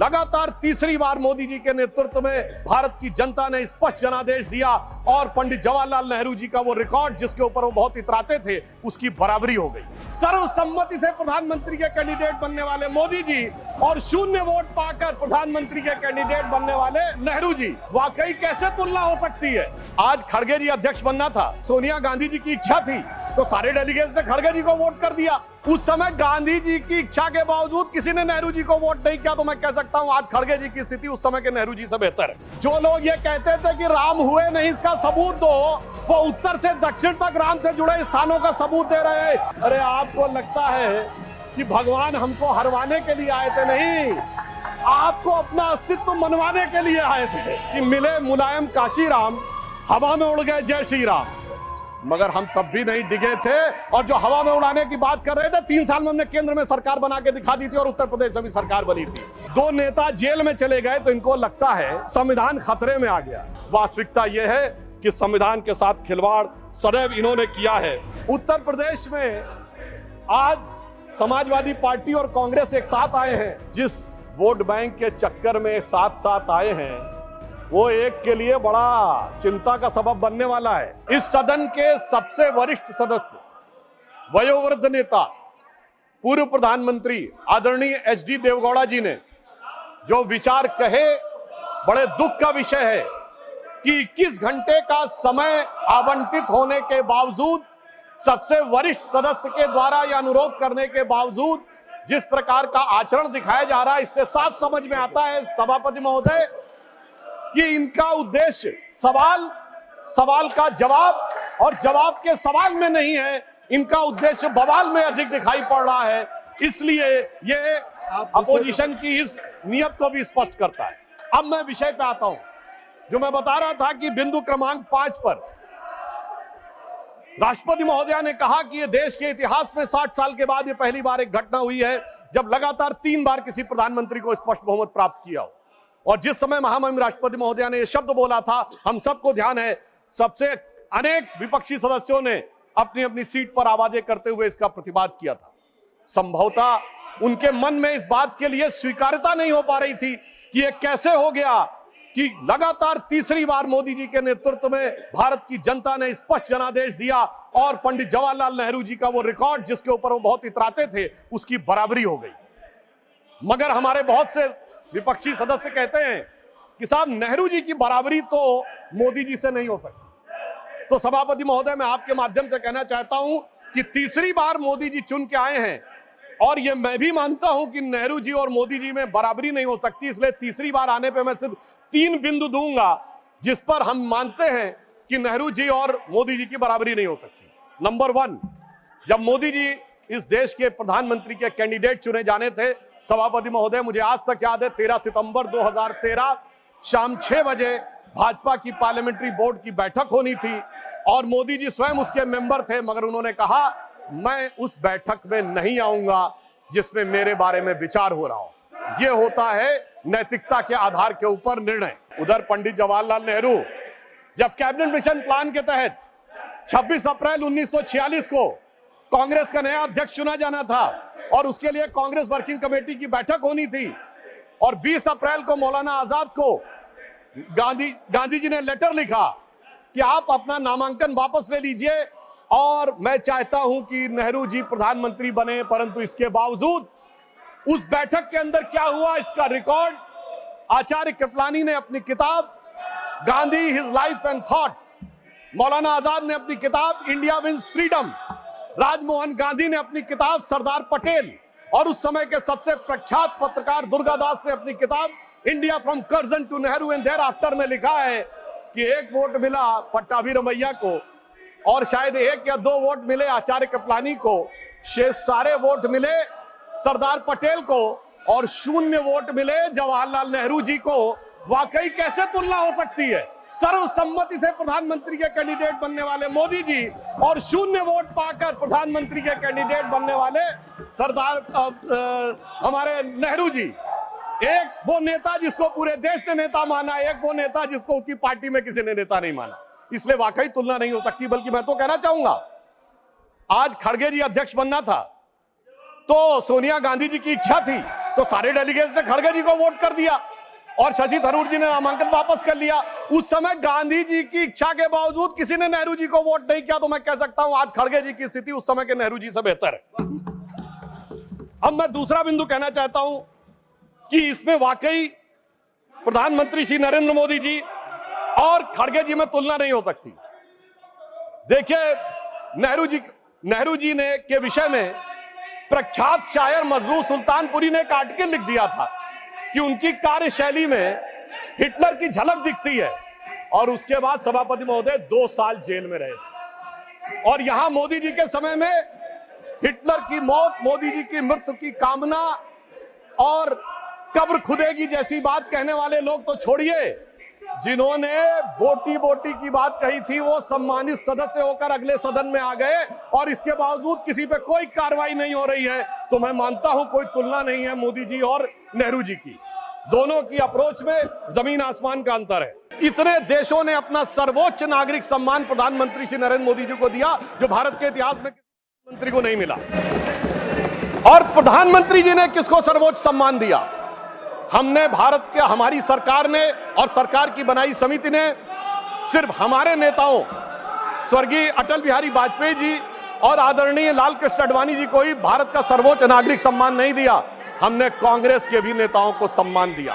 लगातार तीसरी बार मोदी जी के नेतृत्व में भारत की जनता ने स्पष्ट जनादेश दिया और पंडित जवाहरलाल नेहरू जी का वो रिकॉर्ड जिसके ऊपर वो बहुत इतराते थे उसकी बराबरी हो गई। सर्वसम्मति से प्रधानमंत्री के कैंडिडेट बनने वाले मोदी जी और शून्य वोट पाकर प्रधानमंत्री के कैंडिडेट बनने वाले नेहरू जी, वाकई कैसे तुलना हो सकती है। आज खड़गे जी अध्यक्ष बनना था, सोनिया गांधी जी की इच्छा थी तो सारे डेलीगेट्स ने खड़गे जी को वोट कर दिया। उस समय गांधी जी की इच्छा के बावजूद किसी ने नेहरू जी को वोट नहीं किया, तो मैं कह सकता हूं आज खड़गे जी की स्थिति उस समय के नेहरू जी से बेहतर है। जो लोग ये कहते थे कि राम हुए नहीं इसका सबूत दो, वो उत्तर से दक्षिण तक राम से जुड़े स्थानों का सबूत दे रहे हैं। अरे आपको लगता है कि भगवान हमको हरवाने के लिए आए थे? नहीं, आपको अपना अस्तित्व मनवाने के लिए आए थे कि मिले मुलायम काशी राम, हवा में उड़ गए जय श्री राम। मगर हम तब भी नहीं डिगे थे, और जो हवा में उड़ाने की बात कर रहे थे 3 साल में हमने केंद्र में सरकार बना के दिखा दी थी और उत्तर प्रदेश में भी सरकार बनी थी। 2 नेता जेल में चले गए तो इनको लगता है संविधान खतरे में आ गया। वास्तविकता यह है कि संविधान के साथ खिलवाड़ सदैव इन्होंने किया है। उत्तर प्रदेश में आज समाजवादी पार्टी और कांग्रेस एक साथ आए हैं। जिस वोट बैंक के चक्कर में साथ साथ आए हैं वो एक के लिए बड़ा चिंता का सबब बनने वाला है। इस सदन के सबसे वरिष्ठ सदस्य, वयोवृद्ध नेता, पूर्व प्रधानमंत्री आदरणीय एचडी देवगौड़ा जी ने जो विचार कहे, बड़े दुख का विषय है कि 21 घंटे का समय आवंटित होने के बावजूद, सबसे वरिष्ठ सदस्य के द्वारा यह अनुरोध करने के बावजूद जिस प्रकार का आचरण दिखाया जा रहा है, इससे साफ समझ में आता है सभापति महोदय कि इनका उद्देश्य सवाल का जवाब और जवाब के सवाल में नहीं है, इनका उद्देश्य बवाल में अधिक दिखाई पड़ रहा है। इसलिए ये अपोजिशन की इस नियत को भी स्पष्ट करता है। अब मैं विषय पे आता हूं। जो मैं बता रहा था कि बिंदु क्रमांक 5 पर राष्ट्रपति महोदया ने कहा कि ये देश के इतिहास में 60 साल के बाद ये पहली बार एक घटना हुई है जब लगातार 3 बार किसी प्रधानमंत्री को स्पष्ट बहुमत प्राप्त किया हो। और जिस समय महामहिम राष्ट्रपति महोदया ने यह शब्द बोला था, हम सबको ध्यान है, सबसे अनेक विपक्षी सदस्यों ने अपनी अपनी सीट पर आवाजें करते हुए इसका प्रतिवाद किया था। संभवतः उनके मन में इस बात के लिए स्वीकार्यता नहीं हो पा रही थी कि यह कैसे हो गया कि लगातार तीसरी बार मोदी जी के नेतृत्व में भारत की जनता ने स्पष्ट जनादेश दिया और पंडित जवाहरलाल नेहरू जी का वो रिकॉर्ड जिसके ऊपर वो बहुत इतराते थे उसकी बराबरी हो गई। मगर हमारे बहुत से विपक्षी सदस्य कहते हैं कि साहब नेहरू जी की बराबरी तो मोदी जी से नहीं हो सकती। तो सभापति महोदय, मैं आपके माध्यम से कहना चाहता हूं कि तीसरी बार मोदी जी चुन के आए हैं और ये मैं भी मानता हूं कि नेहरू जी और मोदी जी में बराबरी नहीं हो सकती। इसलिए तीसरी बार आने पे मैं सिर्फ 3 बिंदु दूंगा जिस पर हम मानते हैं कि नेहरू जी और मोदी जी की बराबरी नहीं हो सकती। नंबर 1, जब मोदी जी इस देश के प्रधानमंत्री के कैंडिडेट चुने जाने थे, सभापति महोदय, मुझे आज तक याद है 13 सितंबर 2013 शाम 6 बजे भाजपा की पार्लियामेंट्री बोर्ड की बैठक होनी थी और मोदी जी स्वयं उसके मेंबर थे, मगर उन्होंने कहा मैं उस बैठक में नहीं आऊंगा जिसमें मेरे बारे में विचार हो रहा हो। यह होता है नैतिकता के आधार के ऊपर निर्णय। उधर पंडित जवाहरलाल नेहरू जब कैबिनेट मिशन प्लान के तहत 26 अप्रैल 1946 को कांग्रेस का नया अध्यक्ष चुना जाना था और उसके लिए कांग्रेस वर्किंग कमेटी की बैठक होनी थी और 20 अप्रैल को मौलाना आजाद को गांधी जी ने लेटर लिखा कि आप अपना नामांकन वापस ले लीजिए और मैं चाहता हूं कि नेहरू जी प्रधानमंत्री बने। परंतु इसके बावजूद उस बैठक के अंदर क्या हुआ इसका रिकॉर्ड आचार्य कृपलानी ने अपनी किताब Gandhi his life and thought, Maulana Azad ने अपनी किताब India wins freedom, Rajmohan Gandhi ने अपनी किताब सरदार पटेल और उस समय के सबसे प्रख्यात पत्रकार दुर्गादास ने अपनी किताब India from Curzon to Nehru and thereafter में लिखा है कि 1 वोट मिला पट्टाभी रमैया को और शायद 1 या 2 वोट मिले आचार्य कृपलानी को, शेष सारे वोट मिले सरदार पटेल को और 0 वोट मिले जवाहरलाल नेहरू जी को। वाकई कैसे तुलना हो सकती है? सर्वसम्मति से प्रधानमंत्री के कैंडिडेट बनने वाले मोदी जी और 0 वोट पाकर प्रधानमंत्री के कैंडिडेट बनने वाले हमारे नेहरू जी। एक वो नेता जिसको पूरे देश ने नेता माना, एक वो नेता जिसको उसकी पार्टी में किसी ने नेता नहीं माना। इसलिए वाकई तुलना नहीं हो सकती। बल्कि मैं तो कहना चाहूंगा, आज खड़गे जी अध्यक्ष बनना था तो सोनिया गांधी जी की इच्छा थी तो सारे डेलीगेट्स ने खड़गे जी को वोट कर दिया और शशि थरूर जी ने नामांकन वापस कर लिया। उस समय गांधी जी की इच्छा के बावजूद किसी ने नेहरू जी को वोट नहीं किया, तो मैं कह सकता हूं आज खड़गे जी की स्थिति उस समय के नेहरू जी से बेहतर है। अब मैं दूसरा बिंदु कहना चाहता हूं कि इसमें वाकई प्रधानमंत्री श्री नरेंद्र मोदी जी और खड़गे जी में तुलना नहीं हो सकती। देखिए, नेहरू जी ने के विषय में प्रख्यात शायर मजरूह सुल्तानपुरी ने एक आर्टिकल लिख दिया था कि उनकी कार्यशैली में हिटलर की झलक दिखती है, और उसके बाद सभापति महोदय 2 साल जेल में रहे। और यहां मोदी जी के समय में हिटलर की मौत, मोदी जी की मृत्यु की कामना और कब्र खुदेगी जैसी बात कहने वाले लोग तो छोड़िए, जिन्होंने बोटी बोटी की बात कही थी वो सम्मानित सदस्य होकर अगले सदन में आ गए, और इसके बावजूद किसी पे कोई कार्रवाई नहीं हो रही है। तो मैं मानता हूं कोई तुलना नहीं है मोदी जी और नेहरू जी की। दोनों की अप्रोच में जमीन आसमान का अंतर है। इतने देशों ने अपना सर्वोच्च नागरिक सम्मान प्रधानमंत्री श्री नरेंद्र मोदी जी को दिया, जो भारत के इतिहास में किसी मंत्री को नहीं मिला। और प्रधानमंत्री जी ने किसको सर्वोच्च सम्मान दिया? हमने भारत के, हमारी सरकार ने और सरकार की बनाई समिति ने सिर्फ हमारे नेताओं स्वर्गीय अटल बिहारी वाजपेयी जी और आदरणीय लाल कृष्ण आडवाणी जी को ही भारत का सर्वोच्च नागरिक सम्मान नहीं दिया, हमने कांग्रेस के भी नेताओं को सम्मान दिया।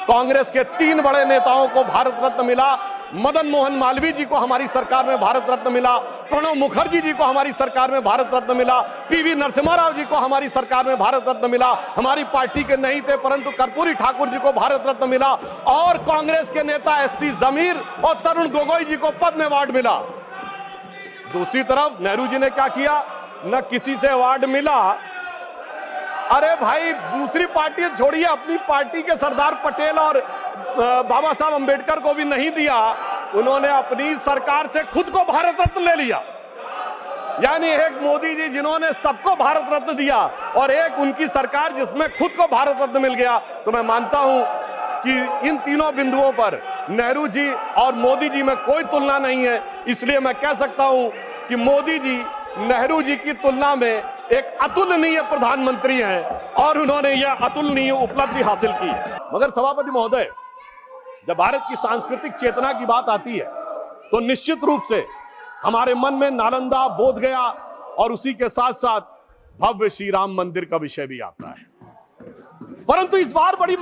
कांग्रेस के 3 बड़े नेताओं को भारत रत्न मिला। मदन मोहन मालवीय जी को हमारी सरकार में भारत रत्न मिला, प्रणब मुखर्जी जी को हमारी सरकार में भारत रत्न मिला, पीवी नरसिम्हा राव जी को हमारी सरकार में भारत रत्न मिला, हमारी पार्टी के नहीं थे परंतु कर्पूरी ठाकुर जी को भारत रत्न मिला, और कांग्रेस के नेता एससी जमीर और तरुण गोगोई जी को पद्म अवार्ड मिला। दूसरी तरफ नेहरू जी ने क्या किया? न किसी से अवार्ड मिला। अरे भाई, दूसरी पार्टी छोड़िए, अपनी पार्टी के सरदार पटेल और बाबा साहब अंबेडकर को भी नहीं दिया, उन्होंने अपनी सरकार से खुद को भारत रत्न ले लिया। यानी एक मोदी जी जिन्होंने सबको भारत रत्न दिया, और एक उनकी सरकार जिसमें खुद को भारत रत्न मिल गया। तो मैं मानता हूं कि इन तीनों बिंदुओं पर नेहरू जी और मोदी जी में कोई तुलना नहीं है। इसलिए मैं कह सकता हूं कि मोदी जी नेहरू जी की तुलना में एक अतुलनीय प्रधानमंत्री हैं, और उन्होंने यह अतुलनीय उपलब्धि हासिल की। मगर सभापति महोदय, जब भारत की सांस्कृतिक चेतना की बात आती है तो निश्चित रूप से हमारे मन में नालंदा, बोधगया और उसी के साथ साथ भव्य श्री राम मंदिर का विषय भी आता है। परंतु इस बार बड़ी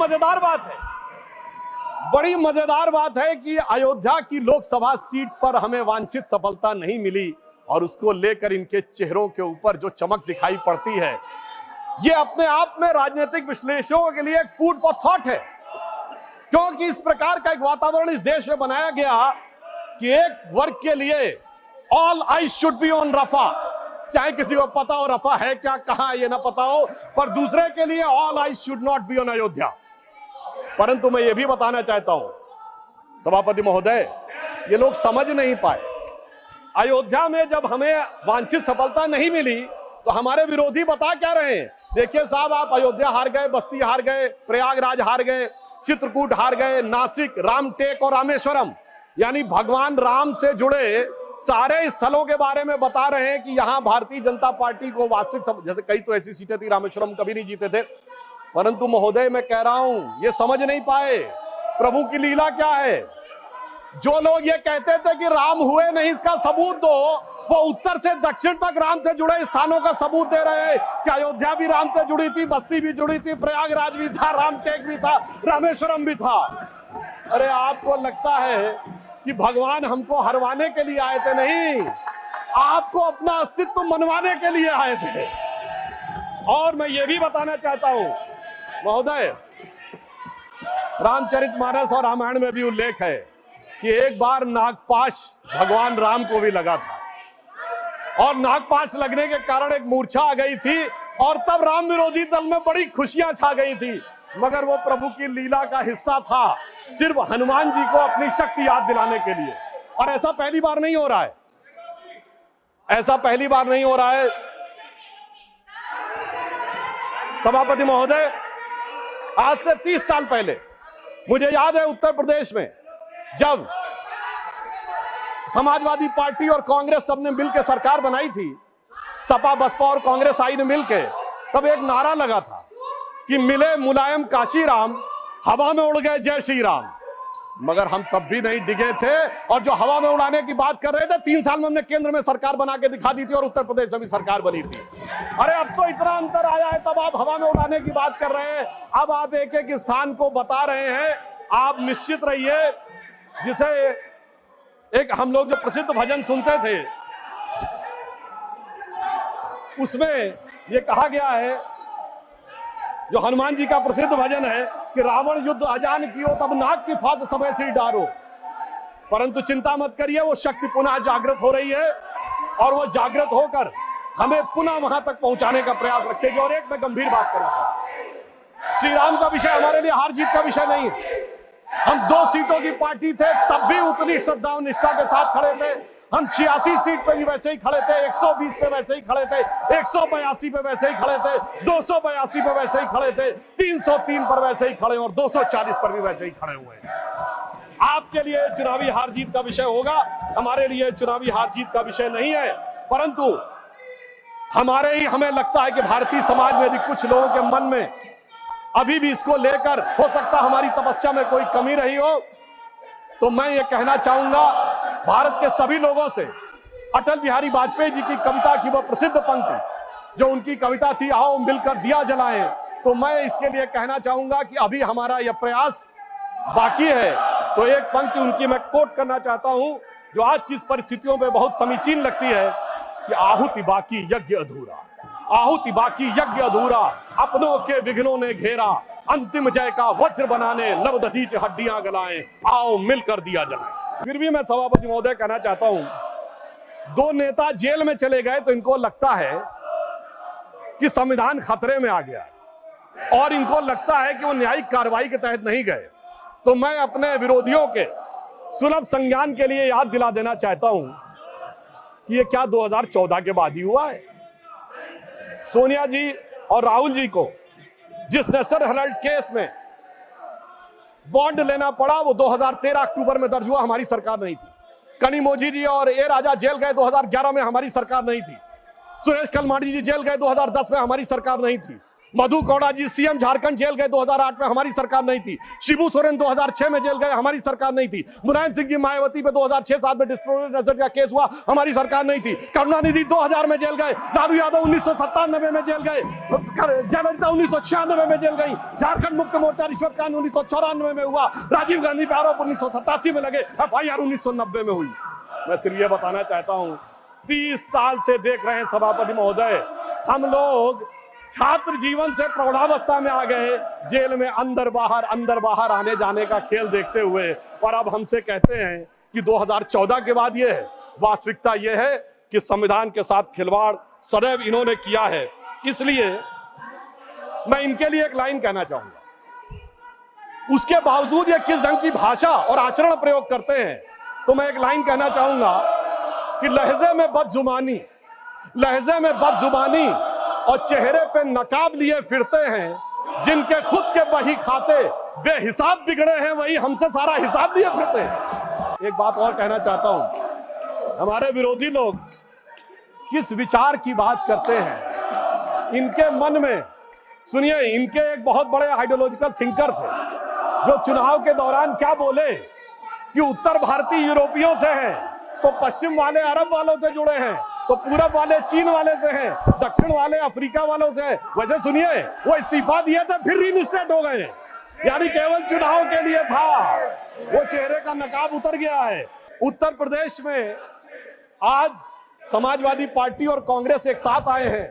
मजेदार बात है कि अयोध्या की लोकसभा सीट पर हमें वांछित सफलता नहीं मिली, और उसको लेकर इनके चेहरों के ऊपर जो चमक दिखाई पड़ती है, ये अपने आप में राजनीतिक विश्लेषकों के लिए एक फूड फॉर थॉट है। क्योंकि इस प्रकार का एक वातावरण इस देश में बनाया गया कि एक वर्ग के लिए all eyes should be on Rafa, चाहे किसी को पता हो रफा है क्या, कहां ये ना पता हो, पर दूसरे के लिए all eyes should not be on Ayodhya. परंतु मैं ये भी बताना चाहता हूं सभापति महोदय, ये लोग समझ नहीं पाए। अयोध्या में जब हमें वांछित सफलता नहीं मिली तो हमारे विरोधी बता क्या रहे हैं? देखिए साहब, आप अयोध्या हार गए, बस्ती हार गए, प्रयागराज हार गए, चित्रकूट हार गए, नासिक, रामटेक और रामेश्वरम, यानी भगवान राम से जुड़े सारे स्थलों के बारे में बता रहे हैं कि यहां भारतीय जनता पार्टी को वास्तविक, जैसे कई तो ऐसी सीटें थी, रामेश्वरम कभी नहीं जीते थे। परंतु महोदय, मैं कह रहा हूं, ये समझ नहीं पाए प्रभु की लीला क्या है। जो लोग ये कहते थे कि राम हुए नहीं, इसका सबूत दो, वो उत्तर से दक्षिण तक राम से जुड़े स्थानों का सबूत दे रहे हैं कि अयोध्या भी राम से जुड़ी थी, बस्ती भी जुड़ी थी, प्रयागराज भी था, रामटेक भी था, रामेश्वरम भी था। अरे आपको लगता है कि भगवान हमको हरवाने के लिए आए थे? नहीं, आपको अपना अस्तित्व मनवाने के लिए आए थे। और मैं ये भी बताना चाहता हूं महोदय, रामचरितमानस और रामायण में भी उल्लेख है कि एक बार नागपाश भगवान राम को भी लगा था, और नागपाश लगने के कारण एक मूर्छा आ गई थी, और तब राम विरोधी दल में बड़ी खुशियां छा गई थी। मगर वो प्रभु की लीला का हिस्सा था, सिर्फ हनुमान जी को अपनी शक्ति याद दिलाने के लिए। और ऐसा पहली बार नहीं हो रहा है, ऐसा पहली बार नहीं हो रहा है सभापति महोदय। आज से 30 साल पहले मुझे याद है, उत्तर प्रदेश में जब समाजवादी पार्टी और कांग्रेस सबने मिलकर सरकार बनाई थी, सपा, बसपा और कांग्रेस आई ने मिलकर, तब एक नारा लगा था कि मिले मुलायम काशीराम, हवा में उड़ गए जय श्री राम। मगर हम तब भी नहीं डिगे थे, और जो हवा में उड़ाने की बात कर रहे थे, 3 साल में हमने केंद्र में सरकार बना के दिखा दी थी और उत्तर प्रदेश में भी सरकार बनी थी। अरे अब तो इतना अंतर आया है, तब आप हवा में उड़ाने की बात कर रहे हैं, अब आप एक एक स्थान को बता रहे हैं। आप निश्चित रहिए, जिसे एक हम लोग जो प्रसिद्ध भजन सुनते थे उसमें ये कहा गया है, जो हनुमान जी का प्रसिद्ध भजन है कि रावण युद्ध अजान कियो तब नाग की फांस समय से डारो। परंतु चिंता मत करिए, वो शक्ति पुनः जागृत हो रही है और वो जागृत होकर हमें पुनः वहां तक पहुंचाने का प्रयास रखेगी। और एक मैं गंभीर बात कर रहा था, श्री राम का विषय हमारे लिए हार जीत का विषय नहीं है। हम 2 सीटों की पार्टी थे, तब भी उतनी श्रद्धा और निष्ठा के साथ खड़े थे। हम 86 सीट पे भी वैसे ही खड़े थे, 120 पे वैसे ही खड़े थे, 182 पे वैसे ही खड़े थे, 282 पे वैसे ही खड़े थे, 303 पर वैसे ही खड़े और 240 पर भी वैसे ही खड़े हुए हैं। आपके लिए चुनावी हार जीत का विषय होगा, हमारे लिए चुनावी हार जीत का विषय नहीं है। परंतु हमें लगता है कि भारतीय समाज में भी कुछ लोगों के मन में अभी भी इसको लेकर हो सकता हमारी तपस्या में कोई कमी रही हो। तो मैं ये कहना चाहूंगा भारत के सभी लोगों से, अटल बिहारी वाजपेयी जी की कविता की वो प्रसिद्ध पंक्ति जो उनकी कविता थी, आओ मिलकर दिया जलाएं, तो मैं इसके लिए कहना चाहूंगा कि अभी हमारा यह प्रयास बाकी है। तो एक पंक्ति उनकी मैं कोट करना चाहता हूं, जो आज की परिस्थितियों में बहुत समीचीन लगती है कि आहुति बाकी यज्ञ अधूरा, आहुति बाकी यज्ञ अधूरा, अपनों के विघ्नों ने घेरा, अंतिम जय का वज्र बनाने नवदधीच हड्डियां गलाएं, आओ मिलकर दिया जलाएं। फिर भी मैं सभापति महोदय कहना चाहता हूं, 2 नेता जेल में चले गए तो इनको लगता है कि संविधान खतरे में आ गया और इनको लगता है कि वो न्यायिक कार्रवाई के तहत नहीं गए। तो मैं अपने विरोधियों के सुलभ संज्ञान के लिए याद दिला देना चाहता हूं कि ये क्या 2014 के बाद ही हुआ है। सोनिया जी और राहुल जी को जिस नेशनल हेराल्ड केस में बॉन्ड लेना पड़ा, वो 2013 अक्टूबर में दर्ज हुआ, हमारी सरकार नहीं थी। कनिमोझी जी और ए राजा जेल गए 2011 में, हमारी सरकार नहीं थी। सुरेश कलमाडी जी जेल गए 2010 में, हमारी सरकार नहीं थी। मधु कौड़ा जी सीएम झारखंड जेल गए 2008 में, हमारी सरकार नहीं थी। शिबू सोरेन 2006 में जेल गए, हमारी सरकार नहीं थी। मुलायम सिंह जी मायावती पे 2006-7 में डिस्प्रोपोर्शनेट का केस हुआ, हमारी सरकार नहीं थी। करुणानिधि 2000 में जेल गए, लालू यादव 1997 में जेल गए, जयललिता 1996 में जेल गई, झारखंड मुक्ति मोर्चा रिश्वत कांड 1994 में हुआ, राजीव गांधी पे आरोप 1987 में लगे, FIR 1990 में हुई। मैं सिर्फ ये बताना चाहता हूं, 30 साल से देख रहे हैं सभापति महोदय, हम लोग छात्र जीवन से प्रौढ़ावस्था में आ गए, जेल में अंदर बाहर आने जाने का खेल देखते हुए, और अब हमसे कहते हैं कि 2014 के बाद ये है। वास्तविकता ये है कि संविधान के साथ खिलवाड़ सदैव इन्होंने किया है। इसलिए मैं इनके लिए एक लाइन कहना चाहूंगा, उसके बावजूद ये किस ढंग की भाषा और आचरण प्रयोग करते हैं, तो मैं एक लाइन कहना चाहूंगा कि लहजे में बदजुबानी और चेहरे पे नकाब लिए फिरते हैं, जिनके खुद के बही खाते बेहिसाब बिगड़े हैं, वही हमसे सारा हिसाब लिए फिरते हैं। एक बात और कहना चाहता हूं, हमारे विरोधी लोग किस विचार की बात करते हैं, इनके मन में सुनिए, इनके एक बहुत बड़े आइडियोलॉजिकल थिंकर थे, जो चुनाव के दौरान क्या बोले कि उत्तर भारतीय यूरोपियों से हैं, तो पश्चिम वाले अरब वालों से जुड़े हैं, तो पूरब वाले चीन वाले से हैं, दक्षिण वाले अफ्रीका वालों से। वैसे सुनिए, वो इस्तीफा दिए थे फिर रीइंस्टेट हो गए, यानी केवल चुनाव के लिए था, वो चेहरे का नकाब उतर गया है। उत्तर प्रदेश में आज समाजवादी पार्टी और कांग्रेस एक साथ आए हैं,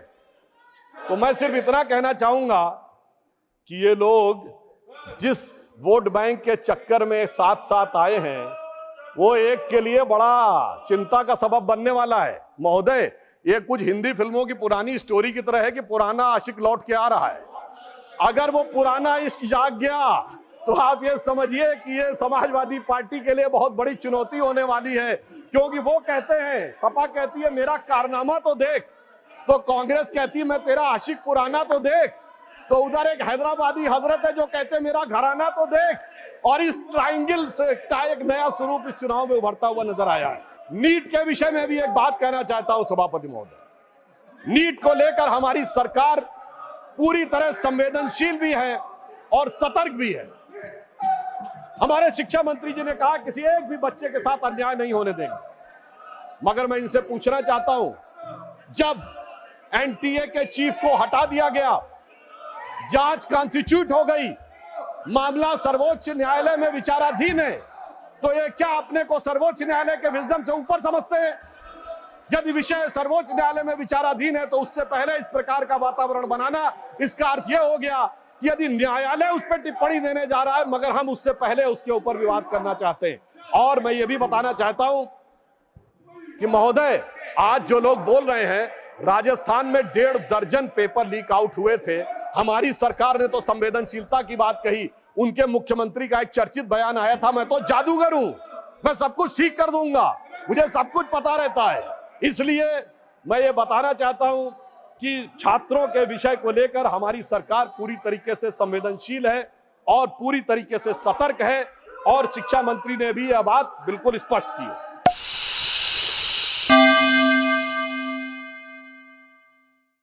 तो मैं सिर्फ इतना कहना चाहूंगा कि ये लोग जिस वोट बैंक के चक्कर में साथ साथ आए हैं, वो एक के लिए बड़ा चिंता का सबब बनने वाला है। महोदय, ये कुछ हिंदी फिल्मों की पुरानी स्टोरी की तरह है कि पुराना आशिक लौट के आ रहा है। अगर वो पुराना इश्क जाग गया तो आप ये समझिए कि ये समाजवादी पार्टी के लिए बहुत बड़ी चुनौती होने वाली है, क्योंकि वो कहते हैं, सपा कहती है मेरा कारनामा तो देख, तो कांग्रेस कहती है मैं तेरा आशिक पुराना तो देख, तो उधर एक हैदराबादी हजरत है जो कहते हैं मेरा घराना तो देख, और इस ट्रायंगल से का एक नया स्वरूप इस चुनाव में उभरता हुआ नजर आया है। नीट के विषय में भी एक बात कहना चाहता हूं सभापति महोदय, नीट को लेकर हमारी सरकार पूरी तरह संवेदनशील भी है और सतर्क भी है। हमारे शिक्षा मंत्री जी ने कहा किसी एक भी बच्चे के साथ अन्याय नहीं होने देंगे, मगर मैं इनसे पूछना चाहता हूं, जब एनटीए के चीफ को हटा दिया गया, जांच कॉन्स्टिट्यूट हो गई, मामला सर्वोच्च न्यायालय में विचाराधीन है, तो ये क्या अपने को सर्वोच्च न्यायालय के विजडम से ऊपर समझते हैं? यदि विषय सर्वोच्च न्यायालय में विचाराधीन है तो उससे पहले इस प्रकार का वातावरण बनाना, इसका अर्थ यह हो गया कि यदि न्यायालय उस पर टिप्पणी देने जा रहा है मगर हम उससे पहले उसके ऊपर विवाद करना चाहते हैं। और मैं ये भी बताना चाहता हूं कि महोदय, आज जो लोग बोल रहे हैं राजस्थान में 1.5 दर्जन पेपर लीक आउट हुए थे, हमारी सरकार ने तो संवेदनशीलता की बात कही। उनके मुख्यमंत्री का एक चर्चित बयान आया था, मैं तो जादूगर हूं, मैं सब कुछ ठीक कर दूंगा, मुझे सब कुछ पता रहता है। इसलिए मैं ये बताना चाहता हूं कि छात्रों के विषय को लेकर हमारी सरकार पूरी तरीके से संवेदनशील है और पूरी तरीके से सतर्क है, और शिक्षा मंत्री ने भी यह बात बिल्कुल स्पष्ट की है।